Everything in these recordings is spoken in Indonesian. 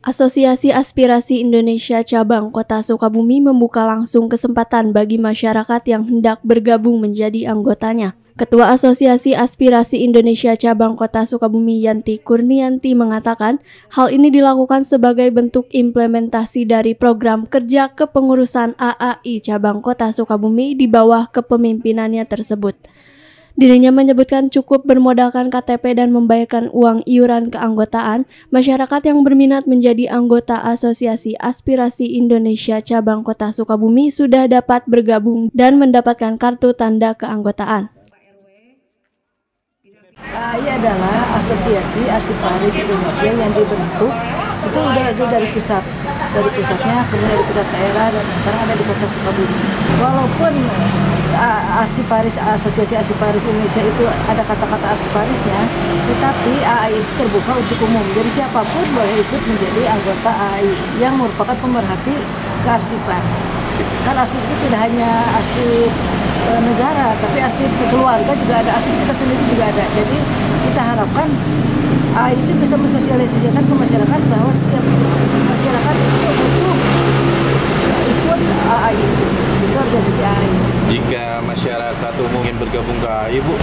Asosiasi Aspirasi Indonesia Cabang Kota Sukabumi membuka langsung kesempatan bagi masyarakat yang hendak bergabung menjadi anggotanya. Ketua Asosiasi Aspirasi Indonesia Cabang Kota Sukabumi Yanti Kurnianti mengatakan hal ini dilakukan sebagai bentuk implementasi dari program kerja kepengurusan AAI Cabang Kota Sukabumi di bawah kepemimpinannya tersebut. Dirinya menyebutkan cukup bermodalkan KTP dan membayarkan uang iuran keanggotaan, masyarakat yang berminat menjadi anggota Asosiasi Aspirasi Indonesia Cabang Kota Sukabumi sudah dapat bergabung dan mendapatkan kartu tanda keanggotaan. AAI adalah Asosiasi Arsiparis Indonesia yang dibentuk itu dari pusatnya, kemudian dari tingkat daerah, dan sekarang ada di Kota Sukabumi. Walaupun Asosiasi Arsiparis Indonesia itu ada kata-kata arsiparisnya, tetapi AAI itu terbuka untuk umum. Jadi siapapun boleh ikut menjadi anggota AAI yang merupakan pemerhati kearsipan. Kan arsip itu tidak hanya arsip negara, tapi arsip keluarga juga ada, arsip kita sendiri juga ada. Jadi kita harapkan AAI itu bisa mensosialisasikan ke masyarakat bahwa setiap masyarakat itu butuh ikut AAI, itu organisasi AAI. Jika masyarakat umum ingin bergabung ke AAI, Bu?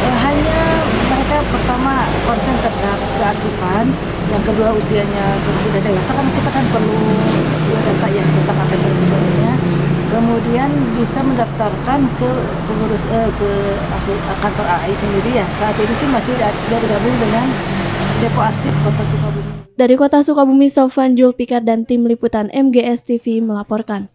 Hanya mereka pertama konsen terhadap kearsipan, yang kedua usianya sudah dewasa, kan kita kan perlu data yang tentang KTP sebagainya. Kemudian bisa mendaftarkan ke pengurus ke kantor AAI sendiri ya. Saat ini sih masih bergabung dengan Depo Arsip Kota Sukabumi. Dari Kota Sukabumi, Sofwan Julfikar dan tim liputan MGS TV melaporkan.